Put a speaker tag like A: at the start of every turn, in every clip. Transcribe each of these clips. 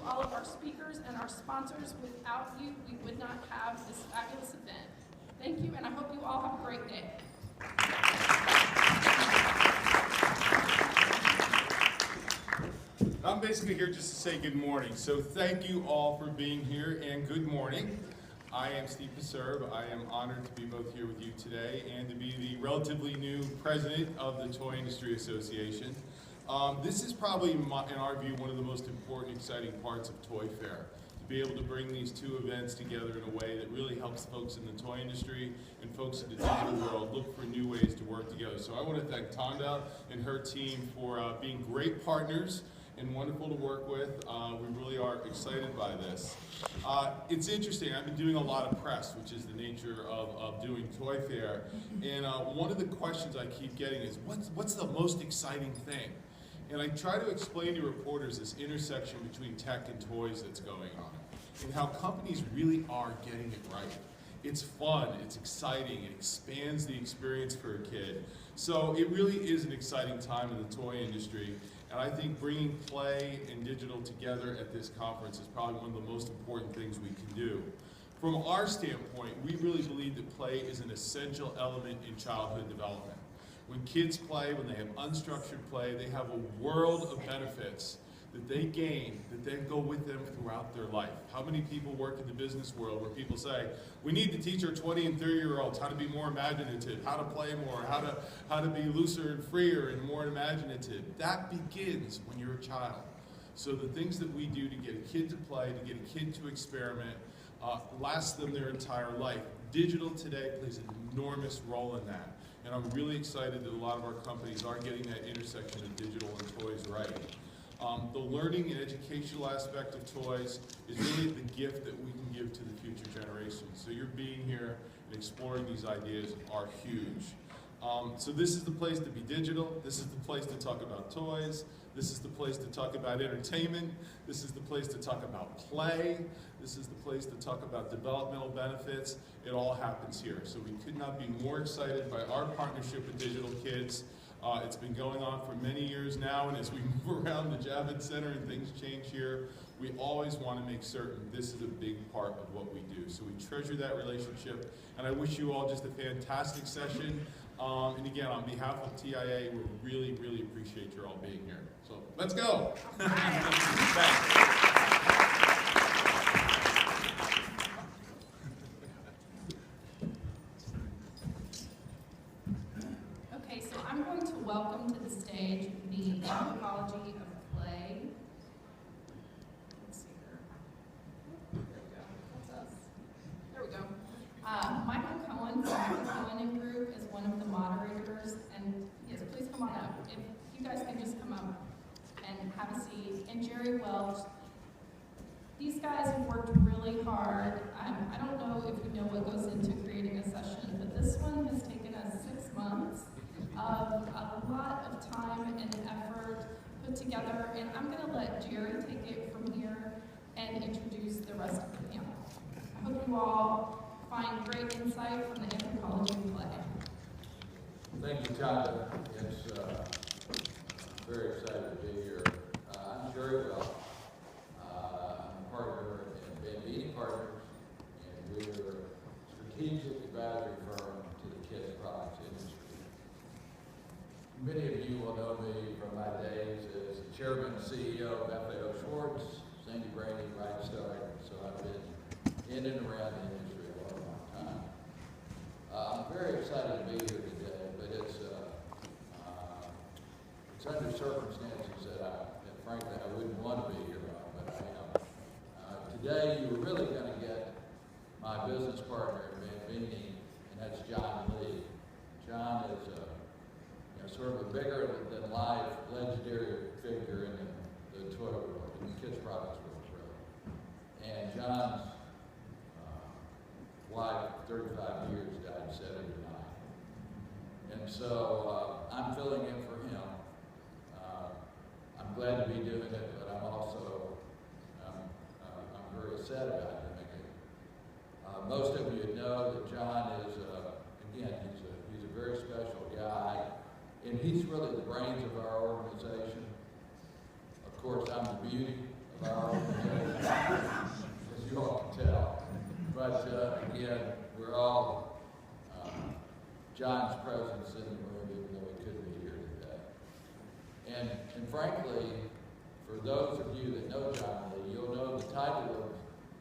A: all of our speakers and our sponsors. Without you, we would not have this fabulous event. Thank you, and I hope you all have a great day.
B: I'm basically here just to say good morning. So thank you all for being here, and good morning. I am Steve Paserb. I am honored to be both here with you today and to be the relatively new president of the Toy Industry Association. This is probably, in our view, one of the most important, exciting parts of Toy Fair. To be able to bring these two events together in a way that really helps folks in the toy industry and folks in the digital world look for new ways to work together. So I want to thank Tonda and her team for being great partners and wonderful to work with. We really are excited by this. It's interesting, I've been doing a lot of press, which is the nature of doing Toy Fair, and one of the questions I keep getting is, what's the most exciting thing? And I try to explain to reporters this intersection between tech and toys that's going on, and how companies really are getting it right. It's fun, it's exciting, it expands the experience for a kid. So it really is an exciting time in the toy industry, and I think bringing play and digital together at this conference is probably one of the most important things we can do. From our standpoint, we really believe that play is an essential element in childhood development. When kids play, when they have unstructured play, they have a world of benefits that they gain, that then go with them throughout their life. How many people work in the business world where people say, we need to teach our 20 and 30-year-olds how to be more imaginative, how to play more, how to be looser and freer and more imaginative. That begins when you're a child. So the things that we do to get a kid to play, to get a kid to experiment, lasts them their entire life. Digital today plays an enormous role in that. And I'm really excited that a lot of our companies are getting that intersection of digital and toys right. The learning and educational aspect of toys is really the gift that we can give to the future generations. So your being here and exploring these ideas are huge. So this is the place to be digital. This is the place to talk about toys. This is the place to talk about entertainment. This is the place to talk about play. This is the place to talk about developmental benefits. It all happens here. So we could not be more excited by our partnership with DigitalKids. It's been going on for many years now, and as we move around the Javits Center and things change here, we always want to make certain this is a big part of what we do. So we treasure that relationship, and I wish you all just a fantastic session. And again, on behalf of TIA, we really, really appreciate you all being here. So let's go.
A: Okay, so I'm going to welcome to the stage the anthropology of play. Let's see here. There we go. That's us. There we go. Michael Cohen from the Cohen Group is one of the moderators, and yes, please come on up. If you guys can just come up and have a seat. And Jerry Welch. These guys have worked really hard. I don't know if you know what goes into creating a session, but this one has taken us 6 months of a lot of time and effort put together, and I'm going to let Jerry take it from here and introduce the rest of the panel. I hope you all find great insight from the anthropology of play.
C: Thank you, Tonda. It's very excited to be here. I'm Jerry Welch. I'm a partner and meeting partners, and we're a strategic advisory firm to the kids products industry. Many of you will know me from my days as the chairman and CEO of FAO Schwartz, Sandy Brady, Right Start. So I've been in and around the industry a long time. I'm very excited to be here today, but it's under circumstances that frankly I wouldn't want to be here on, but I am. Today you were really going to get my business partner in Bambini, and that's John Lee. John is sort of a bigger than life legendary figure in the toy world, in the kids products world, really. And John's wife, 35 years, died at 79. And so I'm filling in for him. I'm glad to be doing it, but I'm also I'm very sad about doing it. Most of you know that John is, again, he's a very special guy, and he's really the brains of our organization. Of course, I'm the beauty of of our organization, as you all can tell. But again, we're all John's presence in the room, even though he couldn't be here today. And frankly, for those of you that know John Lee, you'll know the title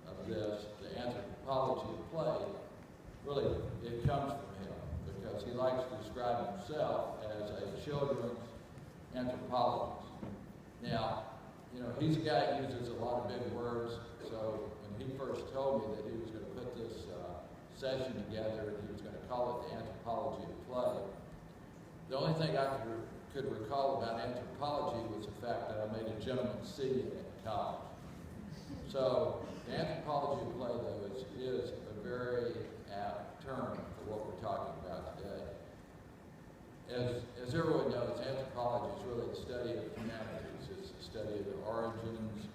C: of this, The Anthropology of Play, really, it comes from him, because he likes to describe himself as a children's anthropologist. Now, you know, he's a guy who uses a lot of big words, so when he first told me that he was going to put this session together and he was going to call it The Anthropology of Play, the only thing I could recall about anthropology was the fact that I made a gentleman C in college. So, the anthropology of play, though, is a very apt term for what we're talking about today. As everyone knows, anthropology is really the study of humanities. It's the study of the origins,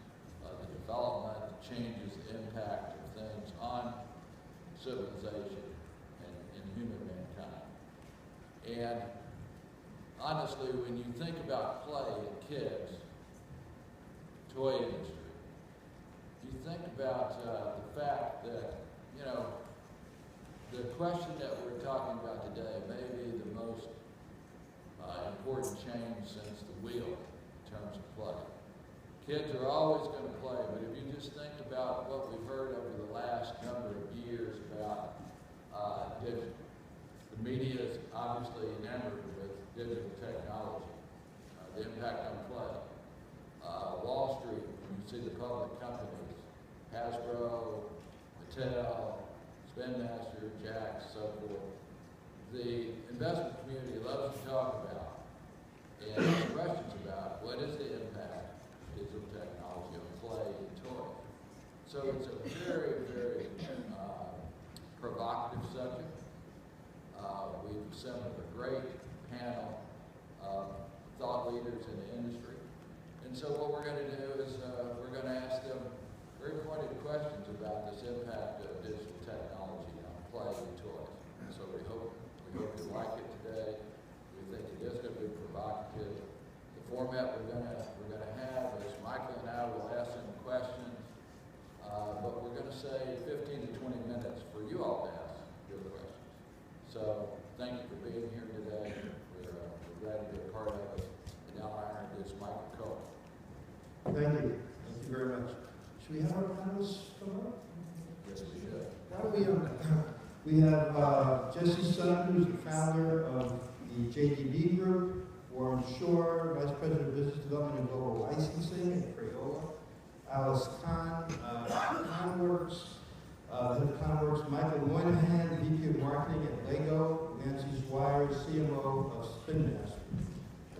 C: the development, the changes, the impact of things on civilization and human mankind. And honestly, when you think about play and kids, toy industry, you think about the fact that, you know, the question that we're talking about today may be the most important change since the wheel in terms of play. Kids are always going to play, but if you just think about what we've heard over the last number of years about digital, the media is obviously enamored with digital technology, the impact on play. Wall Street, when you see the public companies, Hasbro, Mattel, Spin Master, Jack, so forth, the investment community loves to talk about and ask questions about what is the impact of digital technology on play and toy. So it's a very, very provocative subject. We've assembled a great panel of thought leaders in the industry. And so what we're going to do is we're going to ask them very pointed questions about this impact of digital technology on play and toys. And so we hope you like it today. We think it is going to be provocative. The format we're going to have is Michael and I will ask them questions, but we're going to say 15 to 20 minutes for you all to ask your questions. So thank you for being here today. We're glad to be a part of it. And now I introduce Michael Cole.
D: Thank you. Thank you very much. Should we have our panelists come up?
C: Yes, we should.
D: We have Jesse Sutton, who's the founder of the JDB Group, Warren Shore, Vice President of Business Development and Global Licensing at Crayola, Alice Kahn, Conworks, head of Conworks, Michael Moynihan, VP of Marketing at Lego, Nancy Zwire, CMO of Spin Master.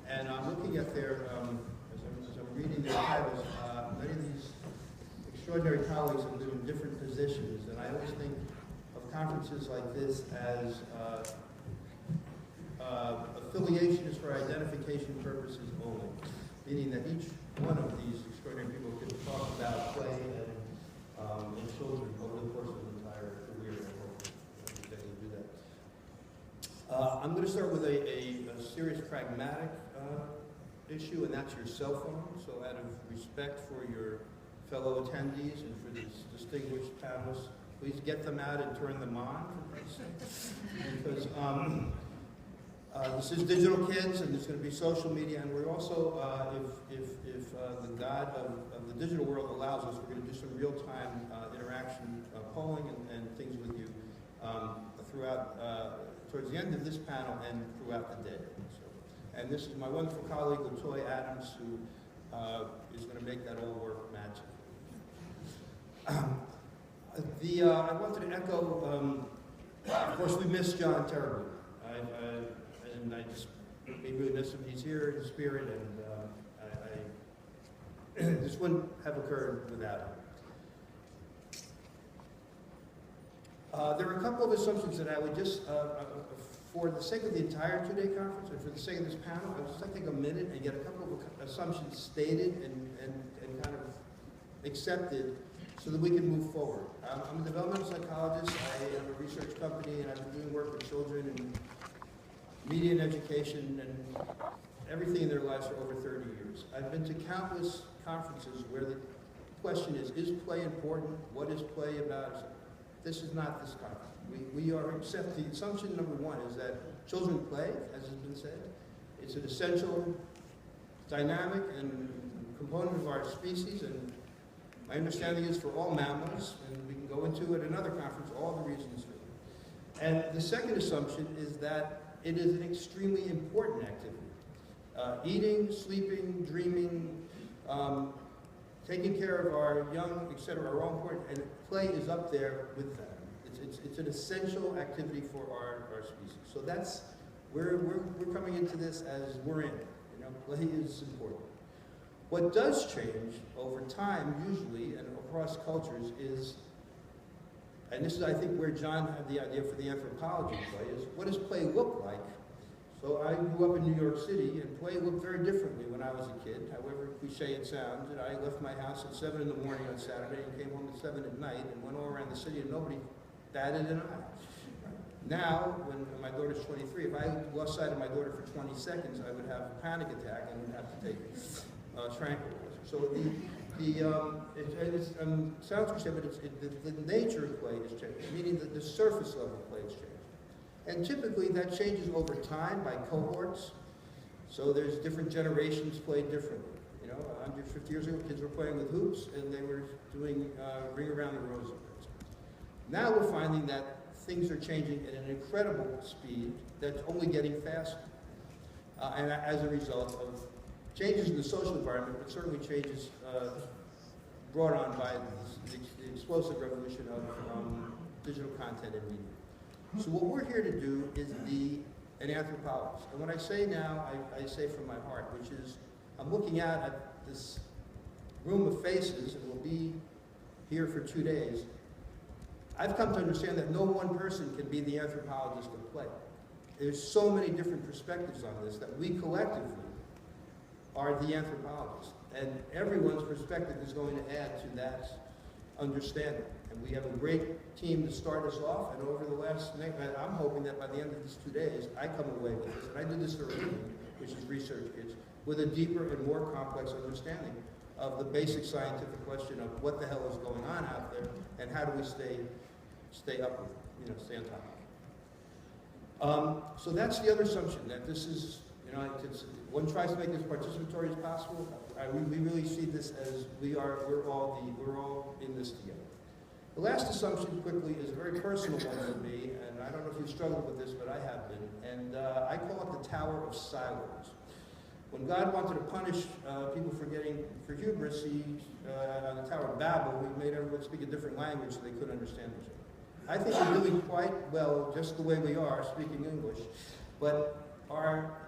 D: And I'm looking at their, as I'm reading their titles, many of these extraordinary colleagues have been in different positions, and I always think of conferences like this as affiliation is for identification purposes only, meaning that each one of these extraordinary people can talk about play and children over the course of an entire career. I hope that they do that. I'm going to start with a serious pragmatic issue, and that's your cell phone. So out of respect for your fellow attendees and for these distinguished panelists, please get them out and turn them on, for Christ's sake. Because this is DigitalKids, and there's going to be social media, and we're also, if the God of the digital world allows us, we're going to do some real-time interaction, polling and things with you throughout, towards the end of this panel and throughout the day. So, and this is my wonderful colleague, LaToya Adams, who is going to make that all work magically. I wanted to echo, of course, we miss John terribly. And I just, we really miss him. He's here in spirit, and this wouldn't have occurred without him. There are a couple of assumptions that I would just, for the sake of the entire two-day conference, and for the sake of this panel, I would just like to take a minute and get a couple of assumptions stated and kind of accepted so that we can move forward. I'm a developmental psychologist. I am a research company, and I've been doing work with children and media and education and everything in their lives for over 30 years. I've been to countless conferences where the question is play important? What is play about? This is not this conference. We are, except the assumption number one is that children play, as has been said. It's an essential dynamic and component of our species, and my understanding is for all mammals, and we can go into at another conference all the reasons for it. And the second assumption is that it is an extremely important activity. Eating, sleeping, dreaming, taking care of our young, etc., are all important, and play is up there with that. It's an essential activity for our species. So that's, we're coming into this as we're in. You know, play is important. What does change over time, usually, and across cultures is, and this is, I think, where John had the idea for the anthropology play, is what does play look like? So I grew up in New York City, and play looked very differently when I was a kid, however cliche it sounds. And I left my house at 7 in the morning on Saturday and came home at 7 at night and went all around the city and nobody batted an eye. Now, when my daughter's 23, if I lost sight of my daughter for 20 seconds, I would have a panic attack and would have to take tranquilizer. So it sounds cliche, but the nature of play has changed, meaning that the surface level of play has changed. And typically that changes over time by cohorts. So there's different generations play differently. You know, 150 years ago, kids were playing with hoops and they were doing ring around the rosy. Now we're finding that things are changing at an incredible speed that's only getting faster. And as a result of changes in the social environment, but certainly changes brought on by the explosive revolution of digital content and media. So what we're here to do is be an anthropologist. And when I say now, I say from my heart, which is, I'm looking out at this room of faces, and we'll be here for 2 days. I've come to understand that no one person can be the anthropologist of play. There's so many different perspectives on this that we collectively are the anthropologists. And everyone's perspective is going to add to that understanding. And we have a great team to start us off, and over the last, I'm hoping that by the end of these 2 days, I come away with this, and I do this for a living, which is ResearchKids, with a deeper and more complex understanding of the basic scientific question of what the hell is going on out there, and how do we stay up with it, you know, stay on top of it. So that's the other assumption, that this is, you know, one tries to make it as participatory as possible. We really see this as we're all in this together. The last assumption, quickly, is a very personal one for me, and I don't know if you've struggled with this, but I have been, and I call it the Tower of Silos. When God wanted to punish people for hubris, on the Tower of Babel, we made everyone speak a different language so they couldn't understand each other. I think we're doing quite well just the way we are, speaking English, but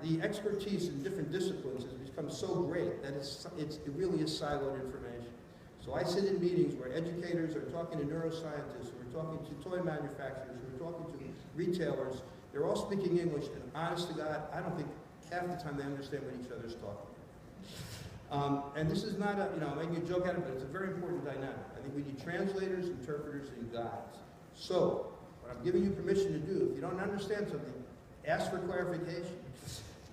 D: the expertise in different disciplines has become so great that it really is siloed information. So I sit in meetings where educators are talking to neuroscientists, we're talking to toy manufacturers, we're talking to retailers. They're all speaking English, and honest to God, I don't think half the time they understand what each other's talking about. And this is not I'm making a joke out of it, but it's a very important dynamic. I think we need translators, interpreters, and guides. So, what I'm giving you permission to do, if you don't understand something, ask for clarification.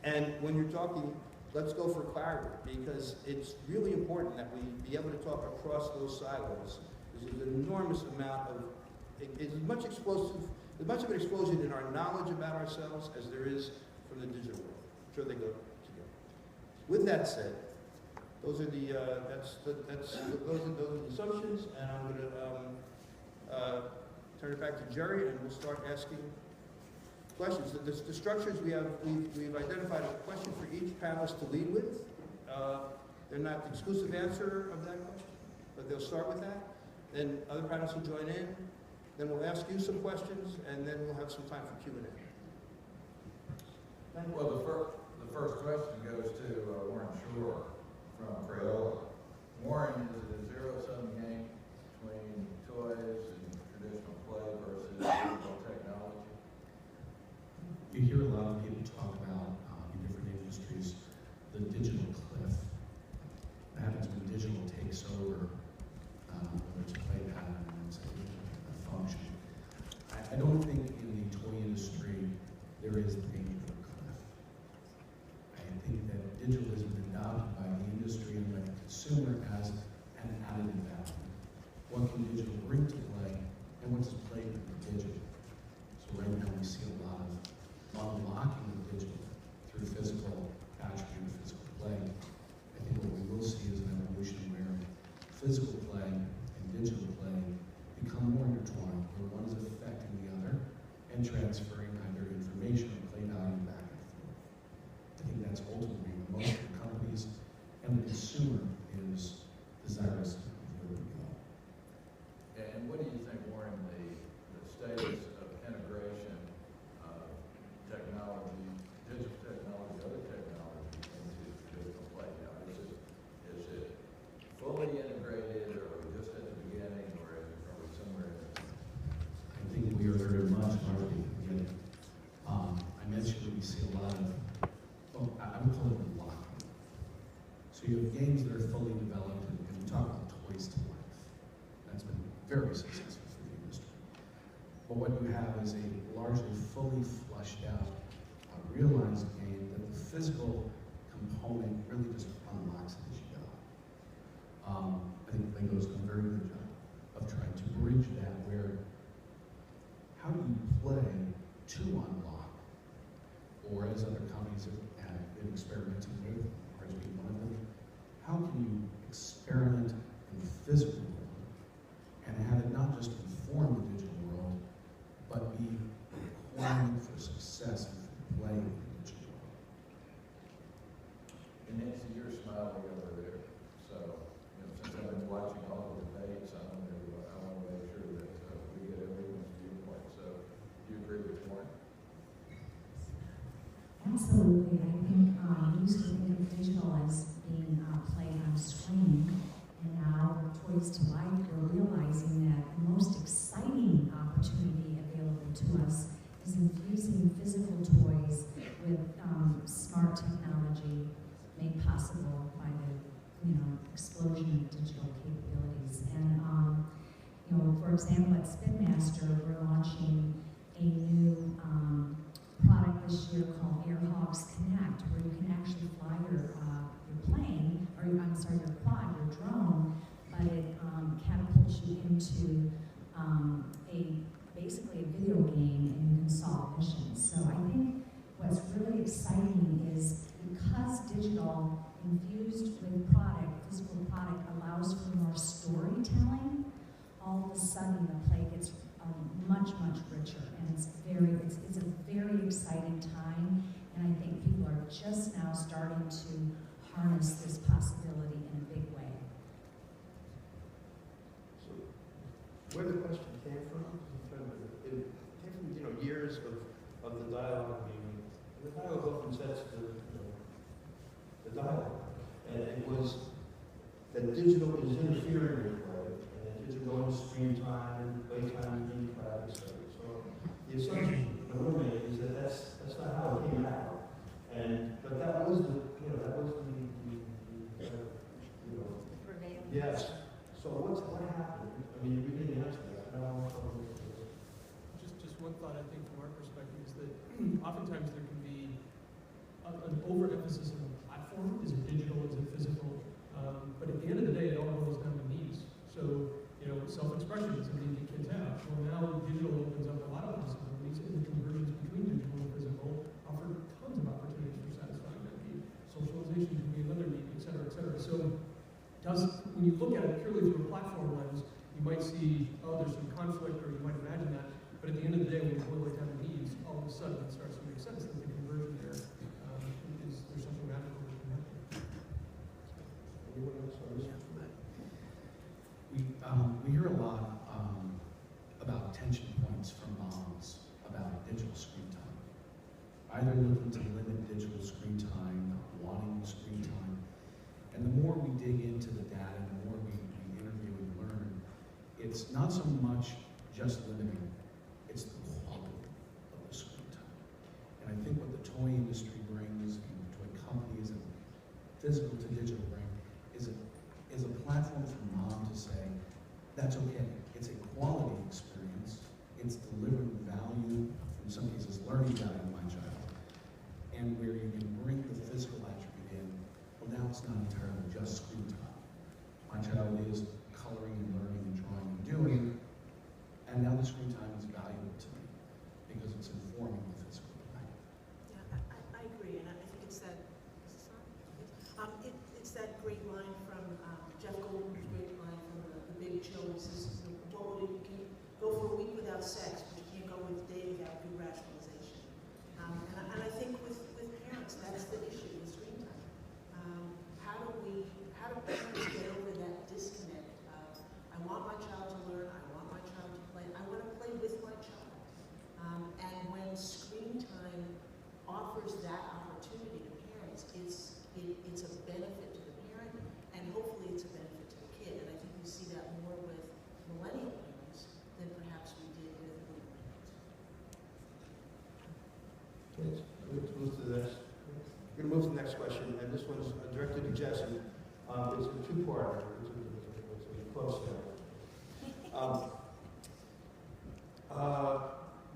D: And when you're talking, let's go for clarity, because it's really important that we be able to talk across those silos. There's an enormous amount of, it's as much of an explosion in our knowledge about ourselves as there is from the digital world. I'm sure they go together. With that said, those are the assumptions, and I'm going to turn it back to Jerry, and we'll start asking questions. The structures we've identified a question for each panelist to lead with. They're not the exclusive answer of that question, but they'll start with that. Then other panelists will join in. Then we'll ask you some questions, and then we'll have some time for Q&A.
C: Well, the first question goes to Warren Shore from Crayola. Warren, is it a zero-sum game between toys and traditional play versus digital technology?
E: You hear a lot of people talk about, in different industries, the digital cliff. What happens when digital takes over, whether it's a play pattern or it's a function. I don't think in the toy industry there is the danger of a cliff. I think that digital has been adopted by the industry and by the consumer as an added value. physical play and digital play become more intertwined, where one is affecting the other and transferring either information or play value back and forth. I think that's ultimately what most of the companies and the consumer is desirous of where we go.
C: And what do you think, Warren, the status of integration of technology, digital technology, other technology into digital play now? Is it fully integrated, or are we just at the beginning, or are we somewhere in there?
E: I think we are very much already at the beginning. I mentioned that we see a lot of, well, I would call it unlocking. So you have games that are fully developed, and we talk about toys to life. That's been very successful for the industry. But what you have is a largely fully fleshed out, realized game that the physical component really just unlocks it as you go. I think Lego's done a very good job of trying to bridge that, where how do you play to unlock, or as other companies have been experimenting with, ours being one of them, how can you experiment in the physical world and have it not just inform the digital world, but be a requirement for success and for play in the digital world?
C: And Nancy, you're smiling over there. So, since I've been watching all the debates, I want to make sure that we get everyone's viewpoint. So, do you agree with Warren?
F: Absolutely. I think we used to think of digital as being played on a screen, and now with Toys to Life, we're realizing that the most exciting opportunity available to us is infusing physical toys with smart technology made possible by the explosion of digital capabilities. And for example, at Spinmaster, we're launching a new product this year called AirHawks Connect, where you can actually fly your plane, or your quad, your drone, but it catapults you into basically a video game, and you can solve missions. So I think what's really exciting is because digital infused with physical product allows for more storytelling, all of a sudden the play gets much, much richer, and it's a very exciting time, and I think people are just now starting to harness this possibility in a big way.
D: So, where the question came from, it came from years of the dialogue being, the dialogue often sets the dialogue, and it was that digital is interfering with play, and digital screen time and playtime being crowded, etc. So the assumption that we're making is that that's not how it came out, but that was the
F: Prevailing.
D: yes. So what happened? I mean, we didn't answer that. No.
G: Just one thought, I think, from our perspective, is that oftentimes there can be an overemphasis on the platform. Is it digital? Is it physical? But at the end of the day, it all boils down to needs. So, self-expression is something that kids have. Well, now digital opens up a lot of possibilities, and the conversions between digital and physical offer tons of opportunities for satisfying that need. Socialization can be another need, et cetera, et cetera. So, when you look at it purely through a platform lens, you might see, there's some conflict, or you might imagine that. But at the end of the day, when you boil it down to needs, all of a sudden it starts to make sense that the conversion there there's something magical that can happen.
D: Anyone else on this?
E: We hear a lot about tension points from moms about digital screen time. Either looking to limit digital screen time, not wanting screen time. And the more we dig into the data, the more we interview and learn, it's not so much just limiting, it's the quality of the screen time. And I think what the toy industry brings, and toy companies, and physical to digital bring, is a platform for mom to say, that's okay. It's a quality experience. It's delivering value, in some cases learning value to my child. And where you can bring the physical attribute in, well, now it's not entirely just screen time. My child is coloring and learning and drawing and doing, and now the screen time is valuable to me because it's informing the physical play.
H: Yeah, I agree, and I think it's that. Is this on? It's that great line from Jeff Goldblum's great line
D: the next question, and this one's directed to Jesse. It's a two-parter. It's a close there.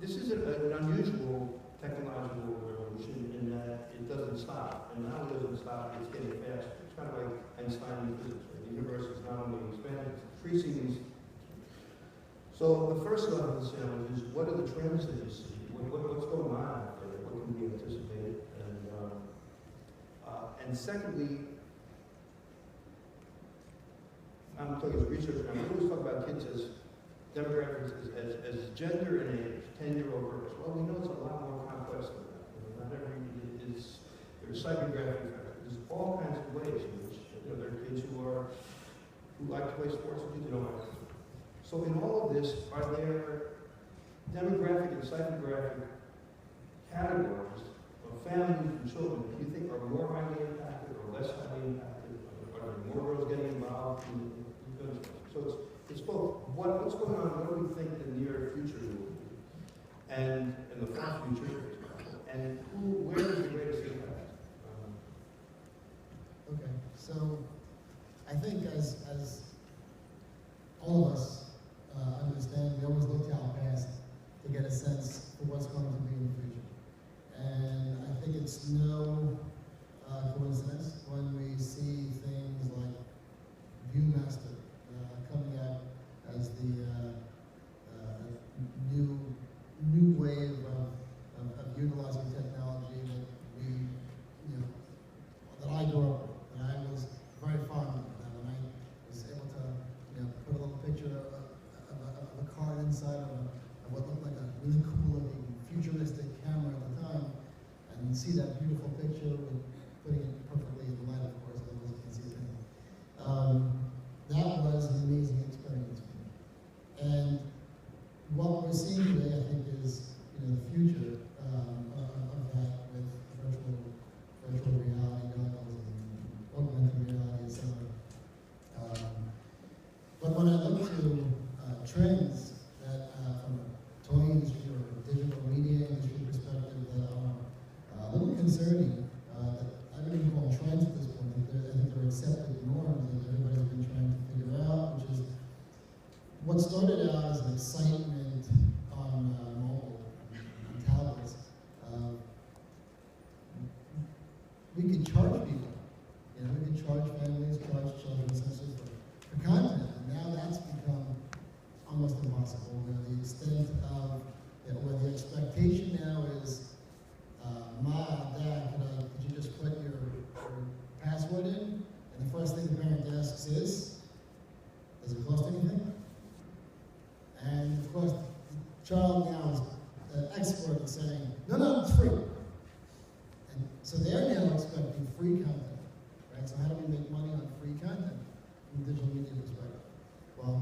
D: This is an unusual technological revolution in that it doesn't stop. And now it doesn't stop, it's getting faster. It's kind of like Einsteinian physics, right? The universe is not only expanding, it's increasing these. So the first level of the challenge is, what are the trends that you see? What's going on out there? What can be anticipated? And secondly, I'm talking as a researcher, I always talk about kids as demographics as gender and age, 10-year-old girls. Well, we know it's a lot more complex than that. Not every, there's psychographic factors. There's all kinds of ways in which, there are kids who like to play sports and kids who don't like to. So in all of this, are there demographic and psychographic categories of families and children that you think are more highly impacted or less highly impacted? Are there more girls getting involved in so it's both what's going on, what do we think the near future will be, and in the far future, and where is the greatest impact?
I: Okay, so I think as all of us understand, we always look to our past to get a sense for what's going to be in the future. And I think it's no coincidence when we see things like Viewmaster coming out as the new wave of utilizing technology that we, that I grew up with, that I was very fond of. When I was able to, put a little picture of a card inside of what looked like a really cool looking futuristic camera at the time, and see that beautiful picture with putting it perfectly in the light, of course, otherwise you can see it. That was an amazing experience for me. And what we're seeing today, I think, is the future of that with virtual reality goggles and augmented reality, etc. But when I look to trends that from a toy industry or a digital media industry perspective that are a little concerning, that I don't even call trends at this point. I think they're accepted norms that everybody's been trying to figure out, which is what started out as an excitement on mobile, on tablets. We could charge people. We could charge families, charge children, essentially for content. And now that's become almost impossible. The extent of where the expectation now is, Mom, Dad, could you just put your password in? And the first thing the parent asks is, does it cost anything? And of course, the child now is an expert in saying, no, it's free. And so they're now expecting free content, right? So how do we make money on free content from a digital media perspective? Well,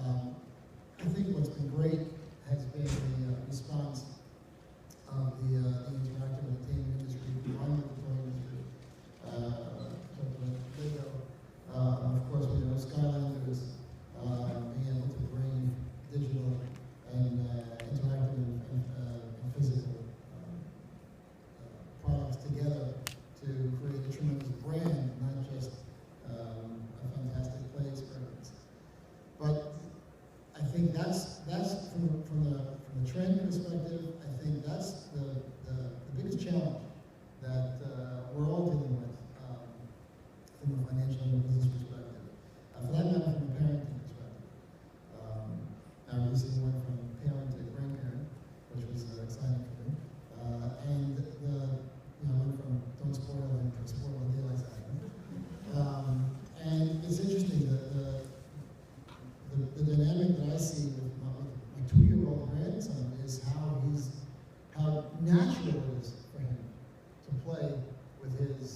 I: I think what's been great has been the response of the interactive entertainment industry, the toy industry, Lego. Of course, we know Skylanders being able to bring digital and interactive and physical products together to create a tremendous brand, not just a fantastic play experience. But I think that's from the trend perspective. I think that's the biggest challenge that we're all dealing with from a financial and business perspective. For that matter, from a parenting perspective. I recently went from parent to grandparent, which was exciting for me. And I went from don't spoil and to spoil and realize that. And it's interesting the dynamic that I see with my 2-year-old grandson is how natural it is for him to play with his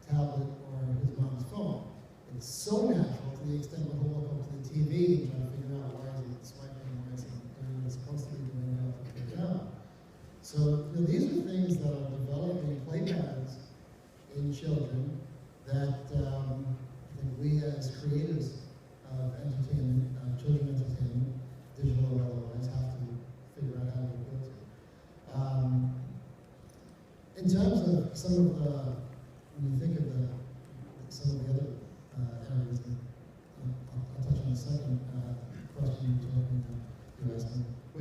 I: tablet or his mom's phone. It's so natural to the extent that he'll look up to the TV and try to figure out why is he swiping, why is he doing what he's supposed to be doing now to the camera. So these are things that are developing play patterns in children that I think we as creators of entertainment, children entertainment, digital or otherwise, have to figure out how to appeal to. In terms of some of the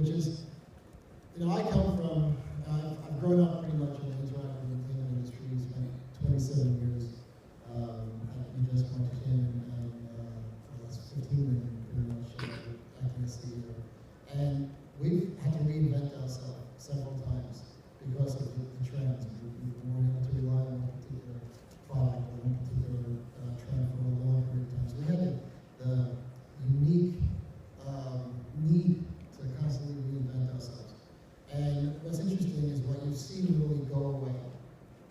I: which is, you know, I come from, I've grown up pretty much in the interactive entertainment industry, spent 27 years at US Marketing and for the last 15 years pretty much acting as CEO. And we've had to reinvent ourselves several times because of the trends. We weren't able to rely on one particular product or one particular trend for a long period of time. So we had the unique need to constantly reinvent ourselves. And what's interesting is what you've seen really go away.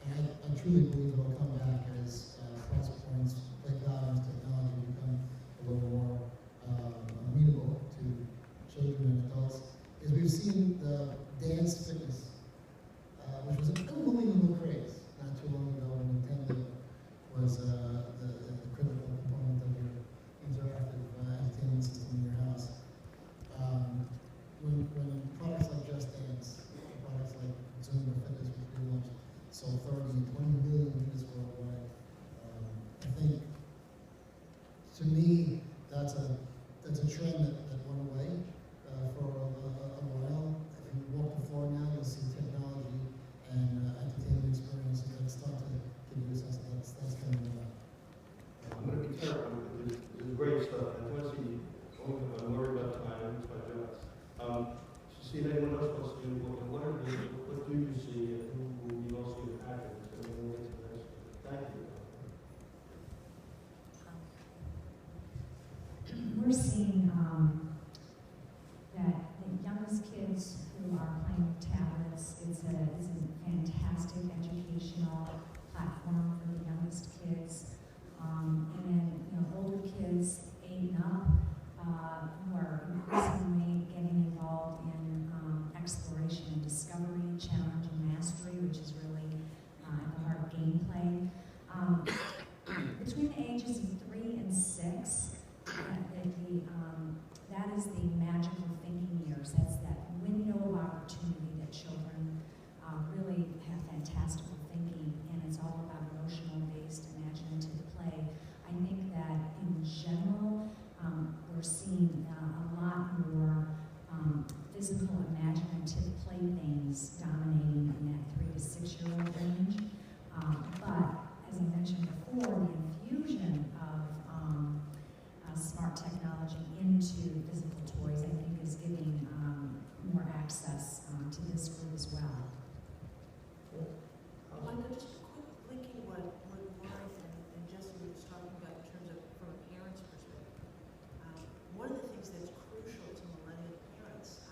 I: And I truly believe it'll come back as price points, playgrounds, technology become a little more amenable to children and adults. Is we've seen the dance fitness, which was an unbelievable craze not too long ago when Nintendo was the critical component of your interactive entertainment system in your house. When products like Just Dance, products like Zumba Fitness, which we launched, sold 30 and 20 million units worldwide. I think, to me, that's a trend that went away for a while. If you walk the floor now, you'll see technology and entertainment experiences that start to give you a sense that that's coming about.
D: I'm going to be terrible. This is great stuff. I want to see. I'm worried about time. It's my job. To see if anyone else wants to do what do you see and who will be mostly impacted? So we'll get to the next one. Thank you.
F: We're seeing that the youngest kids who are playing with tablets, it's a fantastic educational platform for the youngest kids. And then, you know, older kids, 8 and up, who are increasingly getting involved in exploration and discovery, challenge and mastery, which is really at the heart of gameplay. Between the ages of 3 and 6, that is the magical thinking years. That's that window of opportunity that children really have fantastical thinking, and it's all about emotional-based, imaginative play. I think that in general, we're seeing a lot more physical, imaginative playthings dominating in that 3 to 6-year-old range. But as I mentioned before, the infusion of smart technology into physical toys, I think, is giving more access to this group as well.
H: Michael, just quick linking what Warren and Jesse was talking about in terms of from a parent's perspective. One of the things that's crucial to millennial parents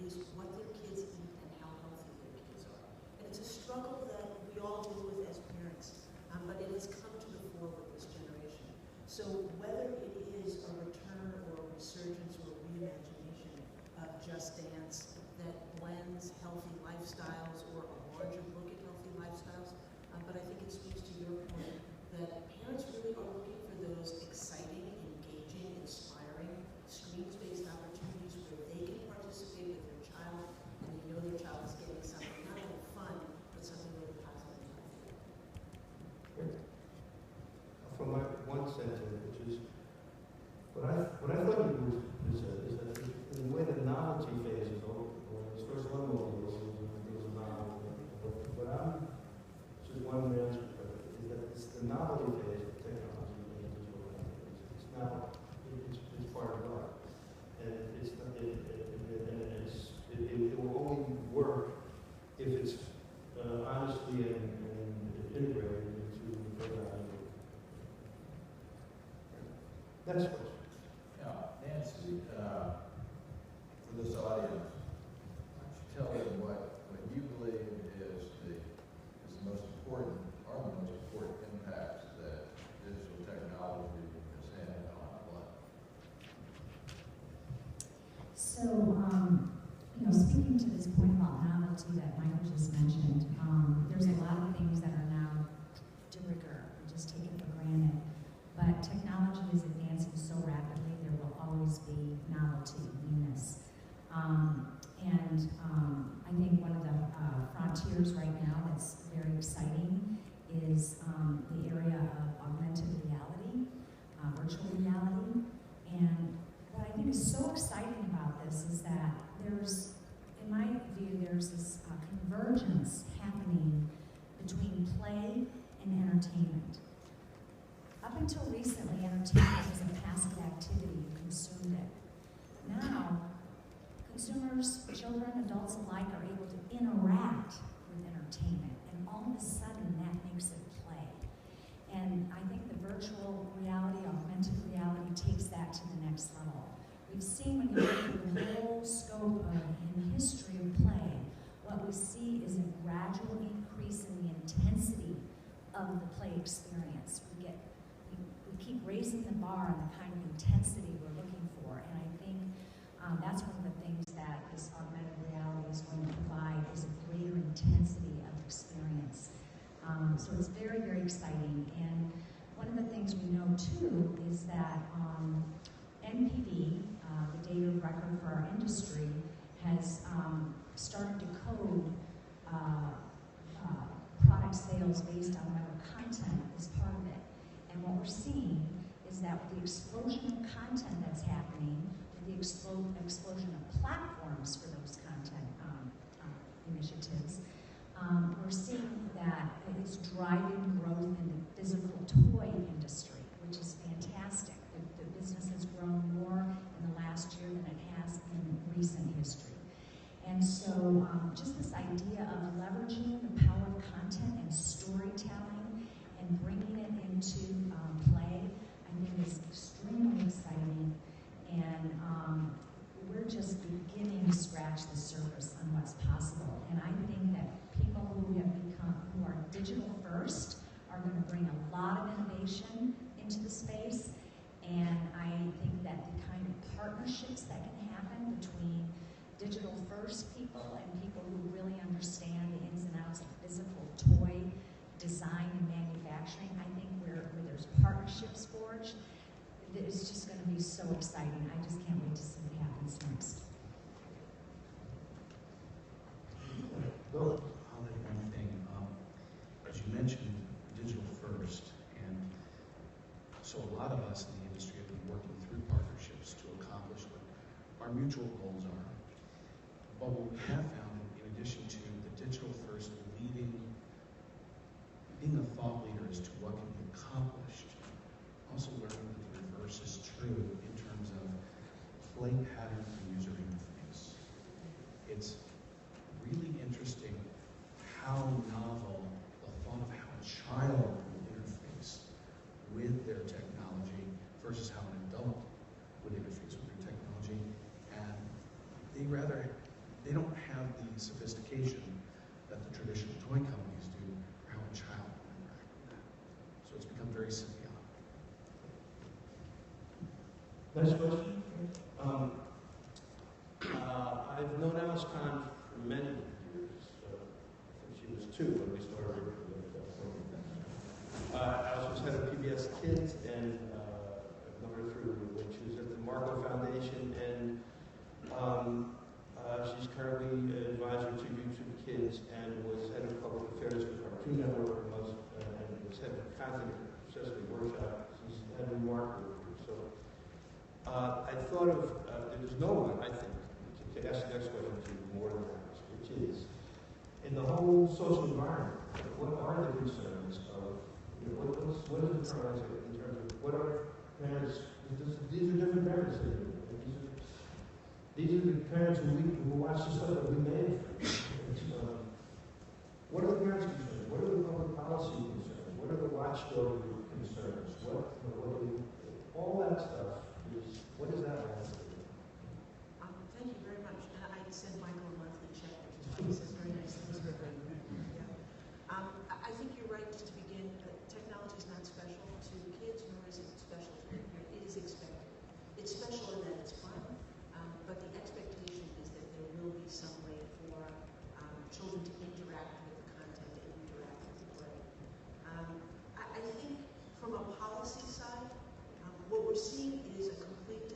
H: is what their kids eat and how healthy their kids are. And it's a struggle that we all deal with as parents, but it has come to the fore with this generation. So whether it is a return or a resurgence or a reimagination of Just Dance that blends healthy lifestyles or a larger look at healthy lifestyles, but I think it speaks to your point that parents really are looking for those exciting, engaging, inspiring, screen-based opportunities where they can participate with their child and they know their child is getting something not only fun, but something really positive and healthy.
D: From my one sentence, which is what I thought you would say is that in the way the novelty phase is over, when it was first one movie, it was a novel. But this is one man's perspective, is that it's the novelty phase of technology and digital companies. It's not, it's part of life. And it will only work if it's honestly and integrated into the program. Next question.
C: Yeah, Nancy, for this audience, why don't you tell them what you believe is the most important, or the most important impacts that digital technology has had on life?
F: So, you know, speaking to this point about novelty that Michael just mentioned, there's a lot of things that are now de rigueur, we just take it for granted. But technology is advancing so rapidly, there will always be novelty, newness. I think one of the frontiers right now that's very exciting is the area of augmented reality, virtual reality. And what I think is so exciting about this is that there's, in my view, there's this convergence happening between play and entertainment. Up until recently, entertainment was a passive activity, you consumed it. Now, consumers, children, adults alike are able to interact with entertainment, and all of a sudden that makes it play. And I think the virtual reality, augmented reality takes that to the next level. We've seen when you look at the whole scope of and history of play, what we see is a gradual increase in the intensity of the play experience. We keep raising the bar on the kind of intensity we're looking for, and I think that's one of the things that this augmented reality is going to provide is a greater intensity of experience. So it's very, very exciting. And one of the things we know too is that NPD, the data of record for our industry, has started to code product sales based on whether content is part of it. And what we're seeing is that with the explosion of content that's happening, with the explosion of platforms for those content initiatives, we're seeing that it's driving growth in the physical toy industry, which is fantastic. The business has grown more in the last year than it has in recent history. And so just this idea of leveraging the power of content and storytelling and bringing it into play, I think is extremely exciting. And we're just beginning to scratch the surface on what's possible. And I think that people who are digital first are going to bring a lot of innovation into the space. And I think that the kind of partnerships that can happen between digital first people and people who really understand the ins and outs of physical toy design and manufacturing, I think where there's partnerships forged, it's just going to be so exciting. I just can't wait to see what happens next.
E: I'll add one thing. As you mentioned, digital first, and so a lot of us in the industry have been working through partnerships to accomplish what our mutual goals are. But what we have found, in addition to the digital first leading, being a thought leader as to what can be accomplished, also learning that the reverse is true in terms of play pattern and user interface. It's really interesting how novel the thought of how a child will interface with their technology versus how an adult would interface with their technology. And they don't have the sophistication that the traditional toy companies do for how a child will interact with that. So it's become very symbiotic.
D: Next question. I've known Alice Kahn for many years. Since she was 2 when we started working with Alice was head of PBS Kids, and I've known her through when she was at the Marco Foundation, and she's currently an advisor to YouTube Kids and was head of public affairs for Cartoon Network and was head of content accessory workshop. She's had a remarkable career. So I thought of, there's no one, I think, to ask the next question to more than that, which is, in the whole social environment, what are the concerns of, what are the concerns in terms of what are parents, these are different parents. These are the parents who watch the stuff that we made. What are the parents' concerns? What are the public policy concerns? What are the watchdog concerns? All that stuff is, what is that landscape?
H: Thank you very much. And I send Michael a monthly check, which is very nice. Yeah. I think you're right. Just to begin, technology is not special to kids, nor is it special to the parent. It is expected. It's special in that it's fun, but the expectation is that there will be some way for children to interact with the content and interact with the play. I think from a policy side, what we're seeing is a complete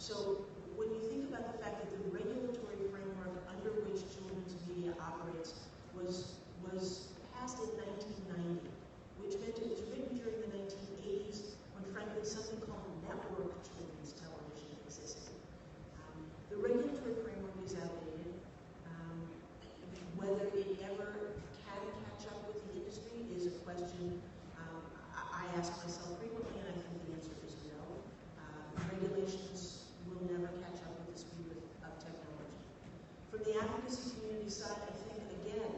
H: So when you think about the fact that the regulatory framework under which children's media operates was passed in 1990, which meant it was written during the 1980s when, frankly, something called network children's television existed. The regulatory framework is outdated. Whether it ever can catch up with the industry is a question I ask myself frequently, and I think the answer is no. Regulations will never catch up with the speed of technology. From the advocacy community side, I think, again,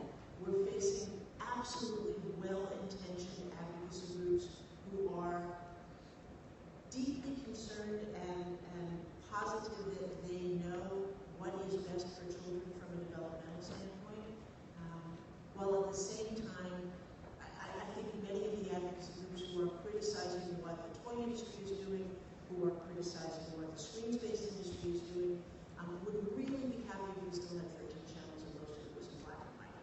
H: we're facing absolutely well-intentioned advocacy groups who are deeply concerned and positive that they know what is best for children from a developmental standpoint, while at the same time, I think many of the advocacy groups who are criticizing what the toy industry is doing, who are criticizing what the screens-based industry is doing, would really be happy if we still had 13 channels and most of it was in black and white.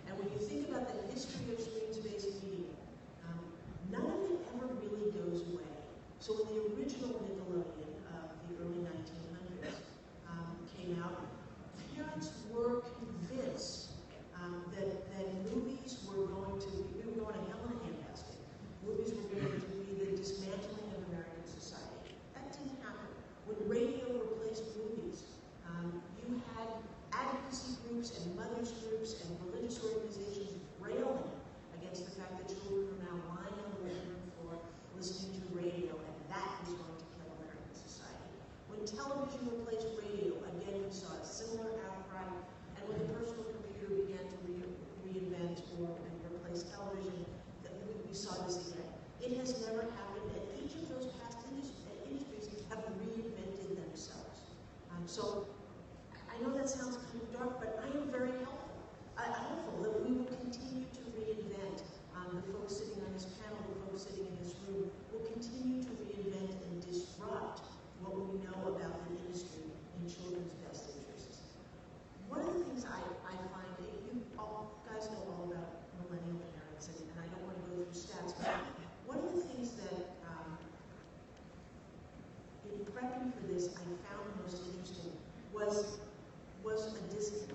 H: And when you think about the history of screens-based media, none of it ever really goes away. So when the original Nickelodeon of the early 1900s came out, parents were convinced that movies were going to be, we were going to hell in a handbasket. Movies were going to be the dismantling of American society. That didn't happen. When radio replaced movies, you had advocacy groups and mothers groups and religious organizations railing against the fact that children are now lying on the living room floor listening to radio, and that was going to kill American society. When television replaced radio, again we saw a similar outcry, and when the personal computer began to reinvent and replace television, we saw this again. It has never happened, and each of those past industries have reinvented themselves. So I know that sounds kind of dark, but I am very hopeful that we will continue to reinvent. The folks sitting on this panel, the folks sitting in this room, will continue to reinvent and disrupt what we know about the industry in children's best interests. One of the things I find, you all guys know all about millennial parents, and I don't want to go through stats, but one of the things that in prepping for this I found most interesting was a disconnect.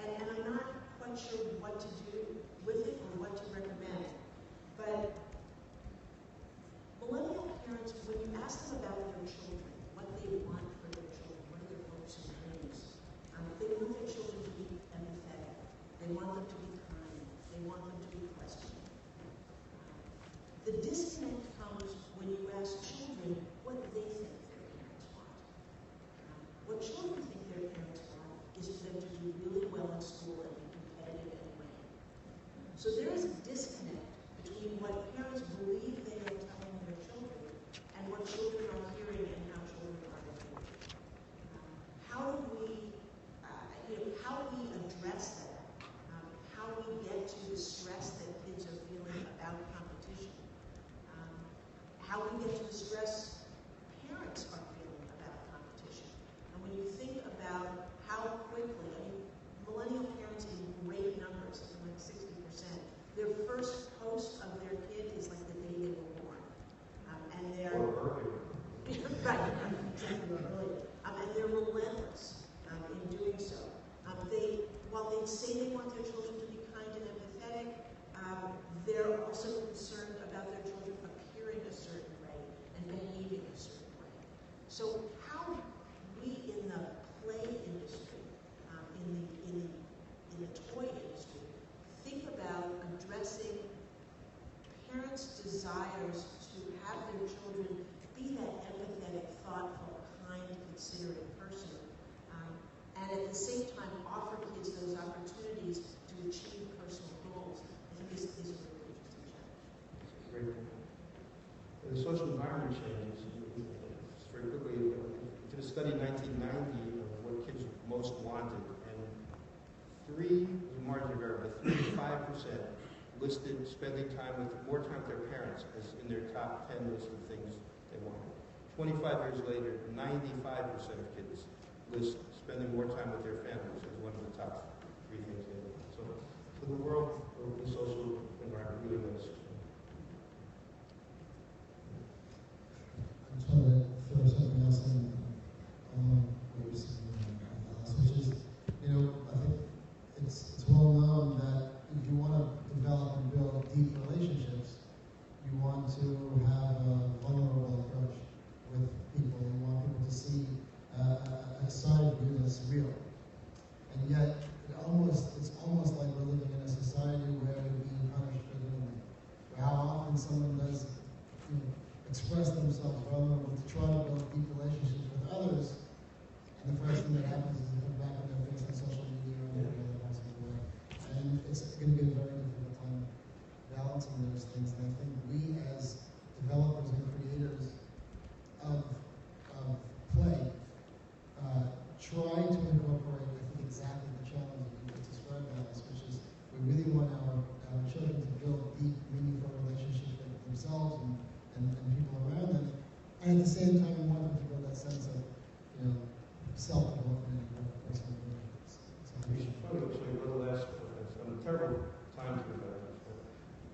H: And I'm not quite sure what to do with it or what to recommend. But millennial parents, when you ask them about their children, what they want for their children, what are their hopes and dreams, they want their children to be empathetic. They want them to be kind. They want them to be questioning. The disconnect comes when you ask children what they think their parents want. What children think their parents want is for them to do really well in school and be competitive and win. So there is a disconnect between what parents believe they are telling their children and what children are hearing and how children are behaving. How do we address that? How do we get to the stress that kids are feeling about competition? How do we get to the stress parents are feeling about competition? And when you think about how quickly, millennial parents in great numbers, something like 60%, their first post of their kid is like the day they were born. And they're right, exactly, earlier. And they're relentless in doing so. While they say they want their children to be kind and empathetic, they're also concerned about their children appearing a certain way and behaving a certain way. So how we in the play industry, in the toy industry, think about addressing parents' desires to have their children be that empathetic, thoughtful, kind, considerate person, and at the same time offer kids those opportunities to achieve personal goals, I think is a really interesting challenge.
D: Great. The social environment changes. Just very quickly, we did a study in 1990 of what kids most wanted, and the margin of error, but 3 to 5% listed spending more time with their parents as in their top 10 list of things they wanted. 25 years later, 95% of kids list spending more time with their families as one of the top 3 things they want. So the world, the social environment really does.
I: I'm totally themselves vulnerable, to try to build deep relationships with others, and the first thing that happens is they come back on their face on social media or any other possible way. And it's going to be a very difficult time balancing those things. And I think we as developers and creators of play try to incorporate, I think, exactly the challenge that you just described, Alice, which is we really want our children to build deep, meaningful relationships with themselves and people around them. And at the same time, we want them to build that sense of, self-development and personal growth. So we should
D: Actually, one last, it's been a terrible time for that.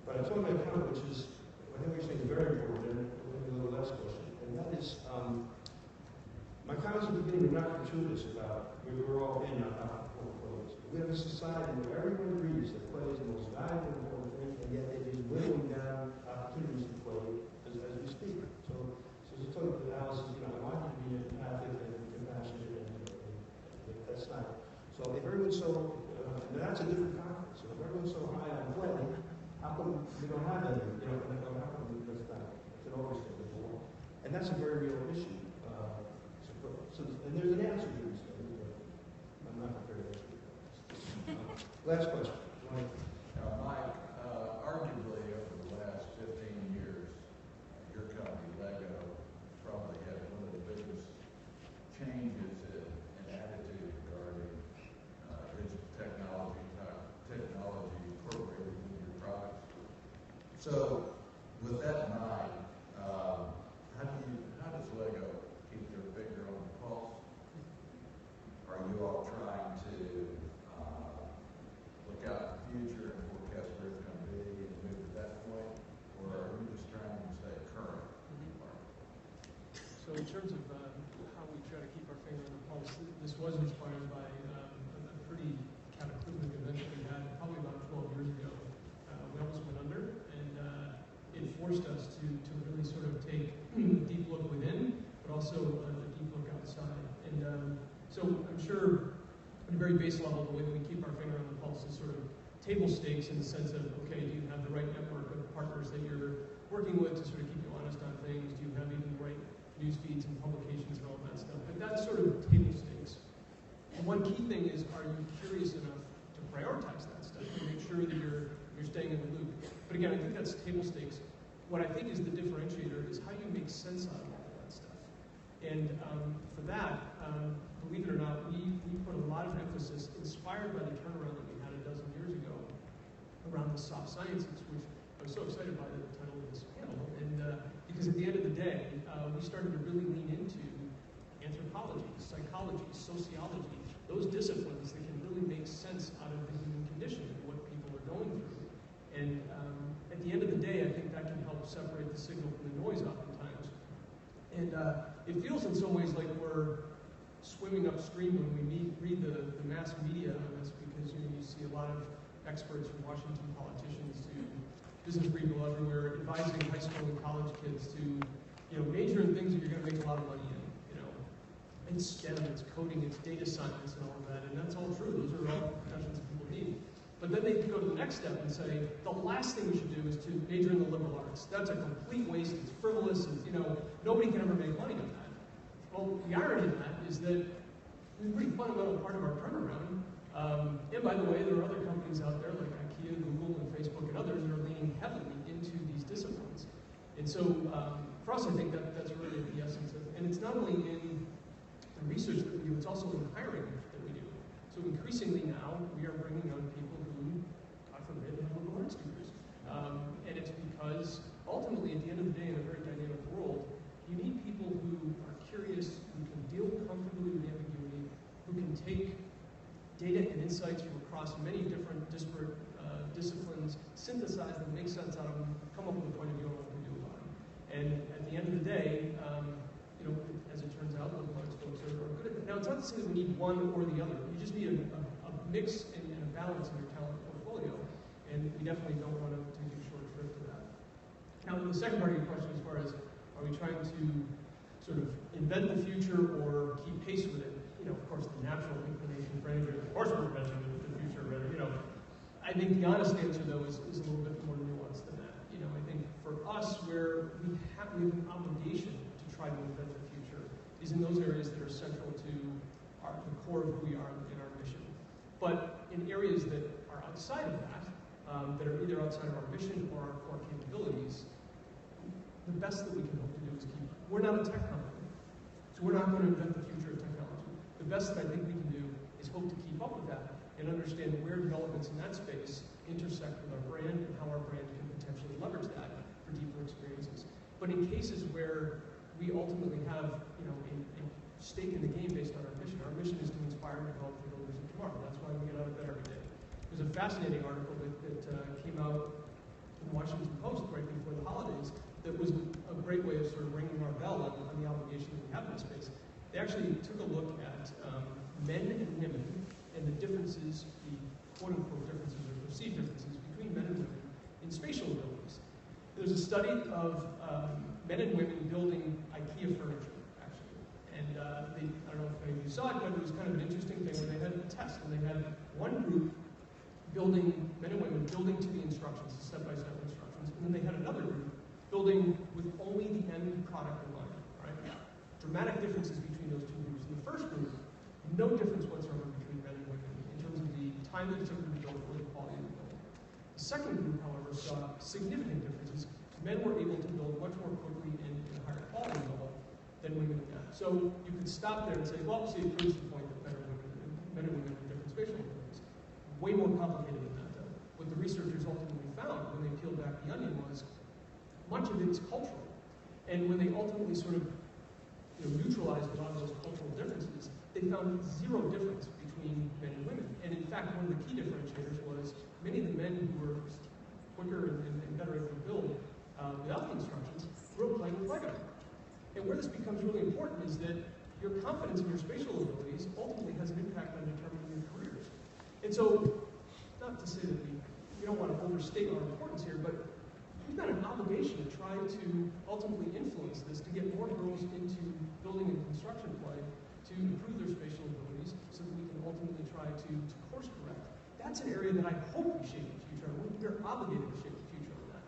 D: But I told my comment, which is, I think we're saying very important, and a little last question, and that is, my comments at the beginning were not gratuitous about we're all in on how important play is. We have a society where everyone agrees that play is the most valuable and important thing, and yet it is whittling down opportunities to play as we speak. So to talk to Alice, I want you to be empathic and compassionate, and that's not. So if everyone's so, and that's a different conference. So if everyone's so high on play, how come we don't have that? How come that's not? It's an overstatement for one. And that's a very real issue. And there's an answer to this thing, but I'm not prepared to answer it. Last question.
C: Now, Mike, arguably over the last 15 years, your company, Lego, probably had one of the biggest changes in attitude regarding digital technology incorporated in your products. So, with that in mind, how does Lego keep their finger on the pulse? Are you all trying to look out in the future and forecast where it's going to be and move to that point? Or are you just trying to stay current?
G: So in terms of how we try to keep our finger on the pulse, this was inspired by a pretty cataclysmic event that we had probably about 12 years ago. We almost went under, and it forced us to really sort of take a deep look within, but also a deep look outside. And so I'm sure at a very base level, the way that we keep our finger on the pulse is sort of table stakes in the sense of, okay, do you have the right network of partners that you're working with to sort of keep you honest on things? Do you have even the right news feeds and publications and all that stuff? But that's sort of table stakes. And one key thing is, are you curious enough to prioritize that stuff and make sure that you're staying in the loop? But again, I think that's table stakes. What I think is the differentiator is how you make sense out of all of that stuff. And for that, believe it or not, we put a lot of emphasis, inspired by the turnaround that we had a dozen years ago around the soft sciences, which I was so excited by the title of this panel. And because at the end of the day, we started to really lean into anthropology, psychology, sociology, those disciplines that can really make sense out of the human condition and what people are going through. And at the end of the day, I think that can help separate the signal from the noise oftentimes. And it feels in some ways like we're swimming upstream when we read the mass media on this, because you see a lot of experts from Washington politicians to business people everywhere advising high school and college kids to major in things that you're going to make a lot of money in. It's STEM, it's coding, it's data science and all of that, and that's all true. Those are all professions that people need. But then they go to the next step and say, the last thing we should do is to major in the liberal arts. That's a complete waste, it's frivolous, and nobody can ever make money on that. Well, the irony of that is that it's a pretty fundamental part of our turnaround. And by the way, there are other companies out there like IKEA, Google, and Facebook, and others that are leaning heavily into these disciplines. And so for us, I think that's really the essence of it. And it's not only in the research that we do, it's also in the hiring that we do. So increasingly now, we are bringing on people who, God forbid, have liberal arts degrees. And it's because ultimately, at the end of the day, in a very dynamic world, you need people who are curious, who can deal comfortably with ambiguity, who can take data and insights from across many different disparate disciplines, synthesize them, make sense out of them, come up with a point of view on what we do about them. And at the end of the day, as it turns out, liberal arts folks are good at that. Now, it's not to say that we need one or the other. You just need a mix and a balance in your talent portfolio, and we definitely don't want to take a short shrift to that. Now, the second part of your question, as far as are we trying to sort of invent the future or keep pace with it? Of course, the natural inclination for anybody, of course we're inventing the future, but, I think the honest answer, though, is a little bit more nuanced than that. I think for us, where we have an obligation is in those areas that are central to the core of who we are in our mission. But in areas that are outside of that, that are either outside of our mission or our core capabilities, the best that we can hope to do is keep. We're not a tech company, so we're not going to invent the future of technology. The best that I think we can do is hope to keep up with that and understand where developments in that space intersect with our brand and how our brand can potentially leverage that for deeper experiences. But in cases where we ultimately have, a stake in the game based on our mission is to inspire and develop the builders of tomorrow. That's why we get out of bed every day. There's a fascinating article that came out in the Washington Post right before the holidays that was a great way of sort of ringing our bell on the obligation that we have in space. They actually took a look at men and women and the differences, the quote-unquote differences or perceived differences between men and women in spatial abilities. There's a study of men and women building IKEA furniture, actually. And I don't know if any of you saw it, but it was kind of an interesting thing where they had a test, and they had one group building, men and women building to the instructions, the step-by-step instructions, and then they had another group building with only the end product in mind, right? Dramatic differences between those two groups. In the first group, no difference whatsoever between men and women in terms of the time that it took them to build or the quality of the building. The second group, however, saw significant differences. Men were able to build much more quickly and in a higher quality level than women did. So you could stop there and say, well, see, it proves the point that men and women have different spatial abilities. Way more complicated than that, though. What the researchers ultimately found when they peeled back the onion was much of it is cultural. And when they ultimately sort of neutralized a lot of those cultural differences, they found zero difference between men and women. And in fact, one of the key differentiators was many of the men who were quicker and better able to build without the instructions grew up playing with Lego. And where this becomes really important is that your confidence in your spatial abilities ultimately has an impact on determining your careers. And so, not to say that we don't want to overstate our importance here, but we've got an obligation to try to ultimately influence this to get more girls into building and construction play to improve their spatial abilities so that we can ultimately try to course correct. That's an area that I hope we shape the future. We're obligated to shape the future on that.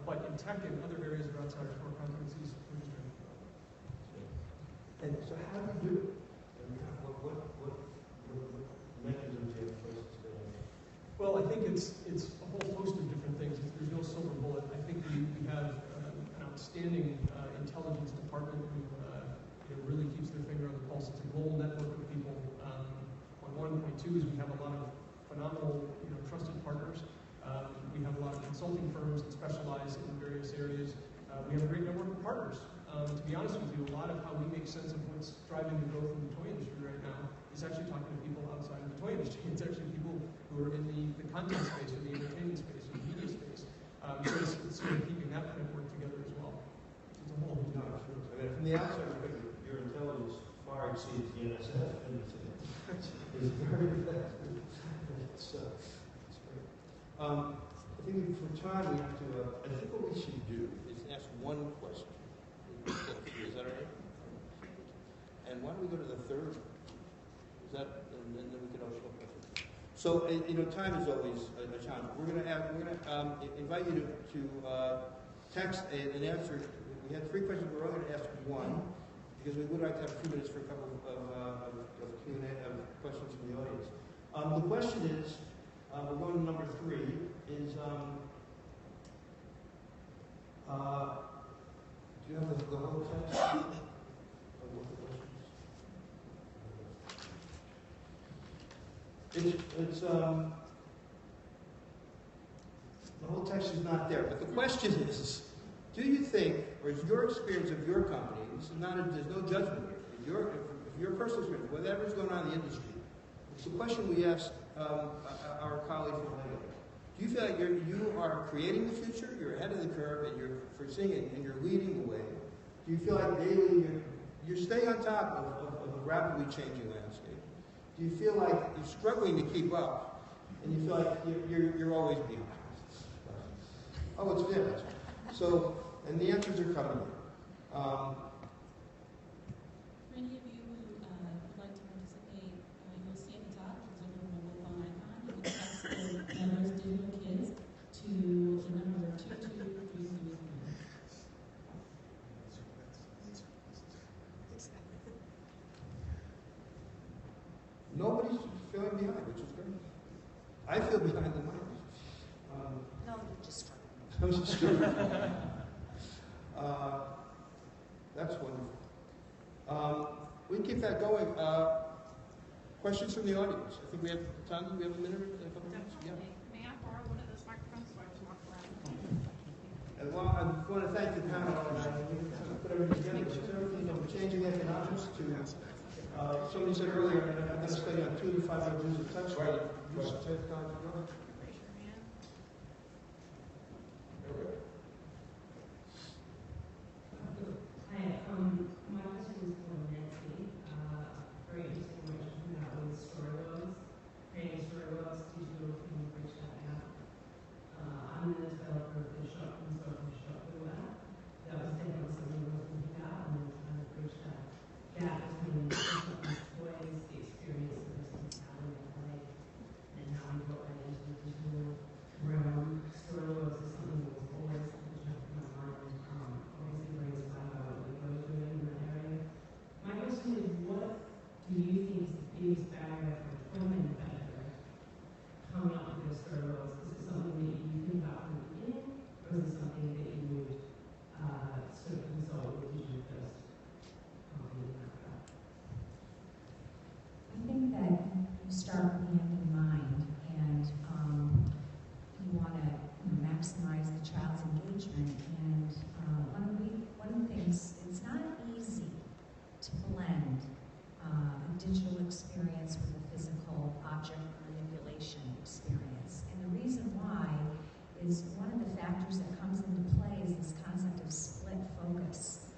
G: But in tech and other areas that are outside our core competencies, we're just trying to grow.
D: And so how do we do it? I mean, what mechanisms do you have in place to stay on?
G: Well, I think it's a whole host of different things. There's no silver bullet. I think we have an outstanding intelligence department who really keeps their finger on the pulse. It's a global network of people. Point one, point two is we have a lot of phenomenal, trusted partners. We have a lot of consulting firms that specialize in various areas. We have a great network of partners. To be honest with you, a lot of how we make sense of what's driving the growth in the toy industry right now is actually talking to people outside of the toy industry. It's actually people who are in the content space or the entertainment space or the media space. So it's sort of keeping that network together as well. It's a whole.
D: No, sure. I mean, from the outside, your intelligence far exceeds the NSF, and it's very effective. It's great. I think for time we have to. I think what we should do is ask one question. Is that all right? And why don't we go to the third? Is that, and then we can also. So time is always a challenge. We're going to invite you to text an answer. We had 3 questions. We're only going to ask one because we would like to have 2 minutes for a couple of Q&A questions from the audience. The question is, we're going to number 3. Is do you have the whole text of what the question is? It's the whole text is not there, but the question is, do you think, or is your experience of your company, this is not, there's no judgment here, if your personal experience, whatever's going on in the industry, it's a question we asked our colleague from Lego. Do you feel like you are creating the future, you're ahead of the curve, and you're foreseeing it, and you're leading the way? Do you feel like daily you're staying on top of a rapidly changing landscape? Do you feel like you're struggling to keep up, and you feel like you're always behind? Oh, it's there. So, and the answers are coming in.
J: For any of you who would like to participate, you'll see at the top, there's a little mobile phone icon. You can text the numbers DigitalKids to the number 22333.
D: feeling behind, which is great. I feel behind the money.
H: No, you're just
D: I'm just kidding. That's wonderful. We can keep that going. Questions from the audience? I think we have time. Do we have a minute or a couple minutes? Yeah.
A: May I borrow one of those microphones so I can walk around?
D: And well, I want to thank the panel. And I put everything together. It's everything from changing economics to somebody said earlier, and I'm going to study on 2 to 5 hours of touch.
B: Right.
D: Use of technology. Go ahead.
A: Raise your hand.
K: Hi, my question is for Nancy. Very interesting what you're talking about with story worlds, creating story worlds, digital and bridge that gap. I'm a developer of the shop and software shop web. That was definitely something I was thinking about, and then trying to bridge that gap between toys, the experience of hospitality and play, and how we brought that into the digital realm. Story worlds is something that was always at the top of my mind. Obviously very inspired by what we both doing in that area. My question is, what do you think is the biggest barrier for a toy manufacturer coming up with their story worlds? Is it something that you think about from the beginning, or is it something that you would sort of consult with you first company in that regard?
F: I think that you start with the end in mind, and you want to maximize the child's engagement. And one of the things, it's not easy to blend a digital experience with a physical object manipulation experience. And the reason why is one of the factors that comes into play is this concept of split focus.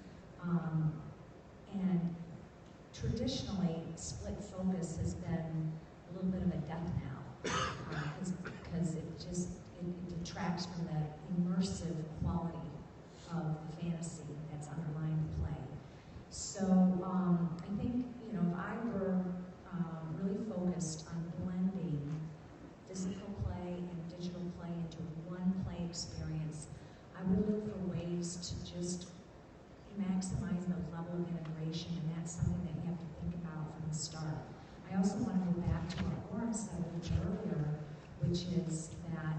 F: And traditionally, split focus has been a little bit of a death knell because it detracts from the immersive quality of the fantasy that's underlying the play. So I think, if I were really focused on blending physical play and digital play into one play experience, I would look for ways to just maximize the level of integration, and that's something that you have to think about from the start. I also want to go back to what Lauren said a little earlier, which is that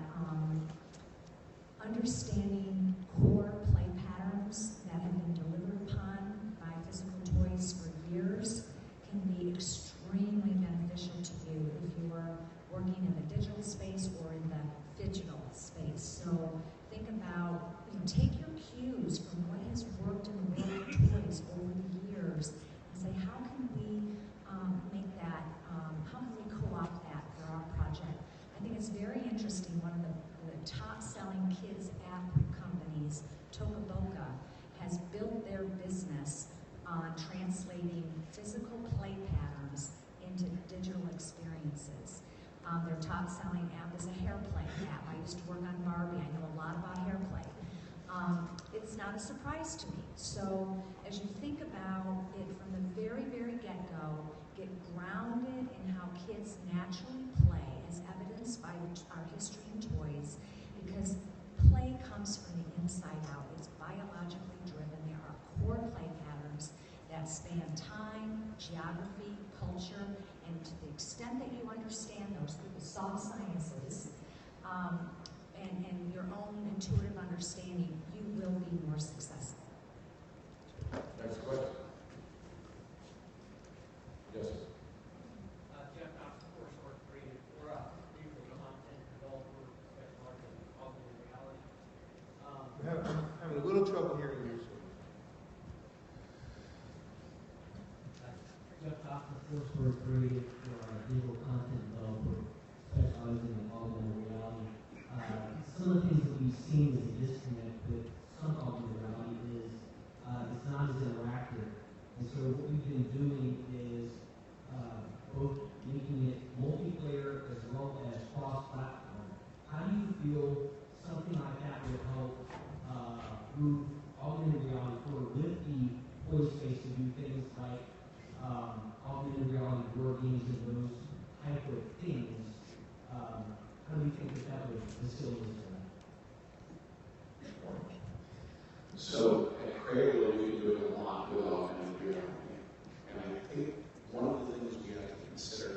F: understanding core play patterns that have been delivered upon by physical toys for years can be extremely beneficial to you if you're working in the digital space or in the digital space. So think about, take your cues from what has worked in the world of toys over the years and say, how can we make that, how can we co-opt that for our project? I think it's very interesting. One of the top-selling kids app companies, Tokaboka, has built their business on translating physical play patterns into digital experiences. Their top-selling app is a hair play app. I used to work on Barbie. I know a lot about hair play. It's not a surprise to me. So as you think about it from the very, very get-go, get grounded in how kids naturally play, as evidenced by our history in toys, because play comes from the inside out. It's biologically driven. There are core play patterns that span time, geography, culture, and to the extent that you understand those through the soft sciences and your own intuitive understanding, you will be more successful.
C: Next question. Yes.
L: Jeff Knox, of course, work creative. We're a digital content developer specializing in augmented reality.
D: I'm having a little trouble hearing you.
L: Jeff Knox, of course, work creative. We're a digital content developer specializing in augmented reality. Some of the things that we've seen as a disconnect with some augmented reality is it's not as interactive. And so what we've been doing is both making it multiplayer as well as cross-platform. How do you feel something like that would help move augmented reality forward with the toy space to do things like augmented reality board games and those type of things? How do you think that would facilitate that?
M: So at Cradle, we've been doing a lot with augmented reality. And I think one of the things we have to consider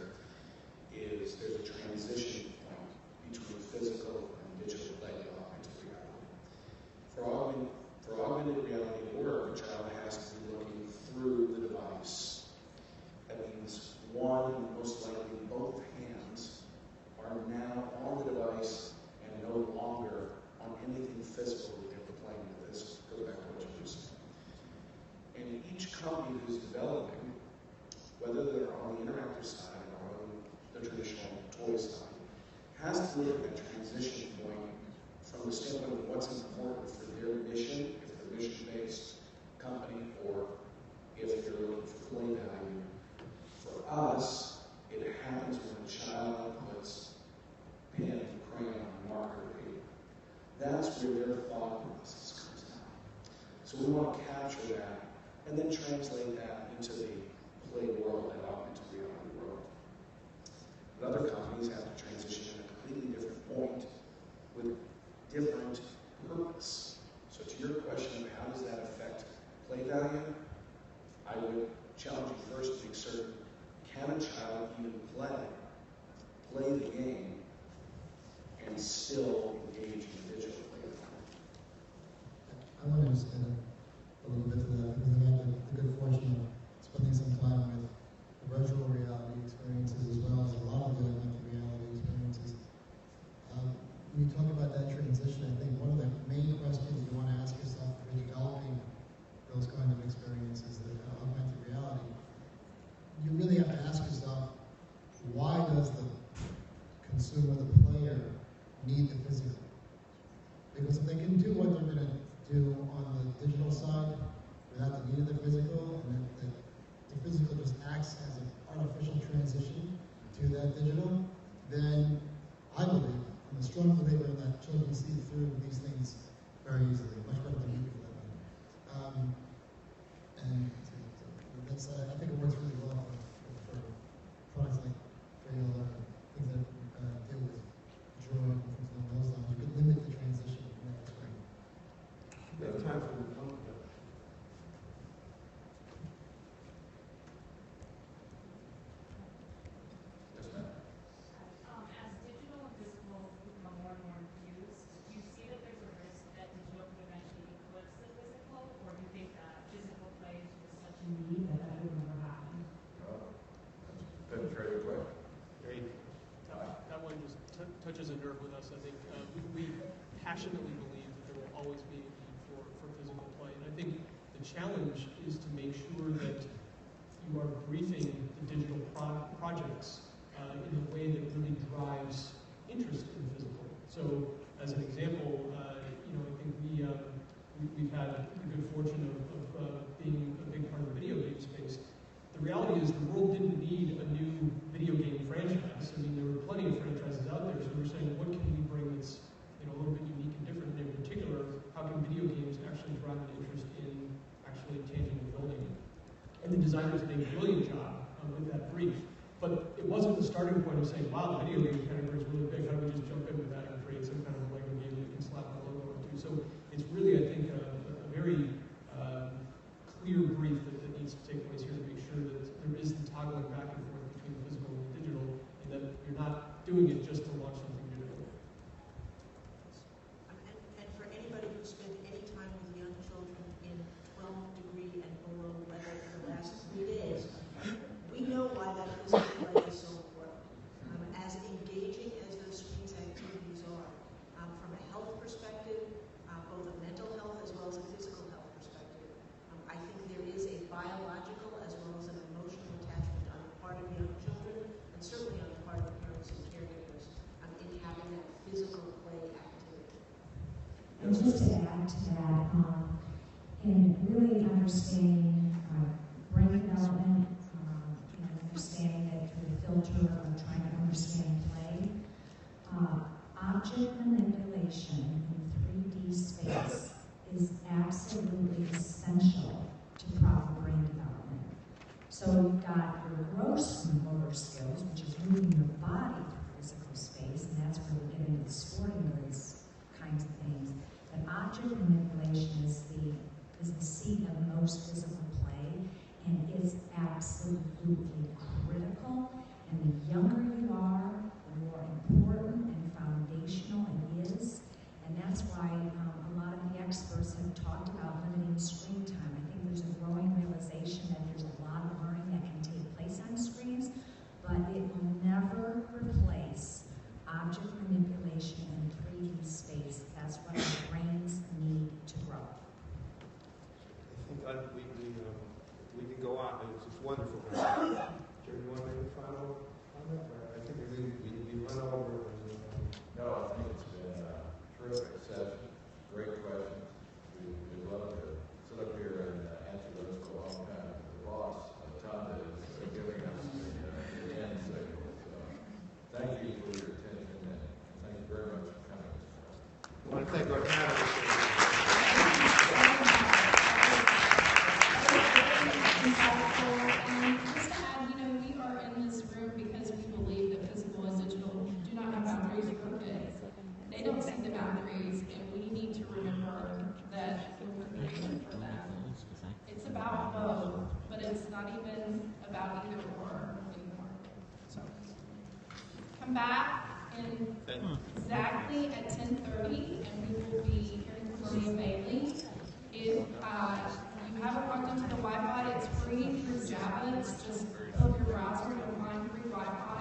M: company who's developing, whether they're on the interactive side or on the traditional toy side, has to look at that transition point from the standpoint of what's important for their mission, if they're a mission-based company, or if they're looking for play value. For us, it happens when a child puts pen, crayon, marker, paper. That's where their thought process comes out. So we want to capture that and then translate that into the play world, that augmented reality world. But other companies have to transition at a completely different point with different purpose. So to your question of how does that affect play value, I would challenge you first to make certain, can a child even play the game, and still engage in the digital play value?
I: I want to just add a little bit to that, because I had the good fortune of spending some time with virtual reality experiences as well as a lot of the augmented reality experiences. When you talk about that transition, I think one of the main questions you want to ask yourself if you're developing those kind of experiences, that augmented reality, you really have to ask yourself, why does the consumer, the player, need the physical? Because if they can do what they're going to do on the digital side without the need of the physical, and the physical just acts as an artificial transition to that digital, then I believe, I'm a strong believer that children see through these things very easily, much better than we do for that matter. And so that's, I think it works really well for products like Crayola, things that deal with drawing and things along those lines. You can limit the transition from that perspective.
D: We have time for the public.
N: As digital and physical become more and more infused, do you see that there's a risk that digital could eventually eclipse the physical, or do you think that physical play is just such a need that that would never happen?
B: That's a very good question.
D: Great.
G: That one just touches a nerve with us. I think we passionately believe that there will always be a need for physical play. And I think the challenge is to make sure that you are briefing the digital projects in a way that really drives interest in physical. So, as an example, I think we've had the good fortune of being a big part of the video game space. The reality is the world didn't need a new video game franchise. I mean, there were plenty of franchises out there, so we're saying, what can we bring that's a little bit unique and different? And in particular, how can video games actually drive an interest in actually tangible building? And the designers did a brilliant job with that brief. But it wasn't the starting point of saying, wow, the video game category is really big, how do we just jump in with that and create some kind of Lego game that we can slap a logo into? So it's really, I think, a very clear brief that needs to take place here to make sure that there is the toggling back and forth between the physical and the digital, and that you're not doing it just to launch something digital.
H: And for anybody who spent any time with young children in 12-degree and below weather for the last 3 days, we know why that physical play is so important. As engaging as those screens activities are, from a health perspective, both a mental health as well as a physical health perspective, I think there is a biological as well as an emotional attachment on the part of young children, and certainly on the part of parents and caregivers, in having that physical play activity.
F: And just to add to that, in really understanding brain development, and understanding it through the filter of trying to understand play, object manipulation in 3D space is absolutely essential to proper brain development. So you've got your gross motor skills, which is moving your body through physical space, and that's where we get into the sporting goods kinds of things. But object manipulation is the seat of most physical play, and is absolutely critical. And the younger you are, the more important and foundational it is. And that's why a lot of the experts have talked about limiting screen time. I think there's a growing realization that there's a lot of learning that can take place on screens, but it will never replace object manipulation in 3D space. That's what our brains need to grow.
D: I think we can It's wonderful. Jerry, you want to make a final comment? I think we run over.
C: No, I think it's been a terrific session, great questions. We'd love to sit up here and answer those for a long time. The boss, Tom, is giving us the end signal. So thank you for your attention and thank you very much for coming.
D: I want to thank our panelists.
A: Just to add, we are in this room because we believe that physical and digital do not have boundaries for kids. They don't see the boundaries, and we need to remember that we're created for them. It's about both, but it's not even about either or anymore. So, come back in exactly at 10:30, and we will be hearing from Maria Bailey. If you haven't logged into the Wi-Fi, it's free through Java. It's just open your browser and find free Wi-Fi.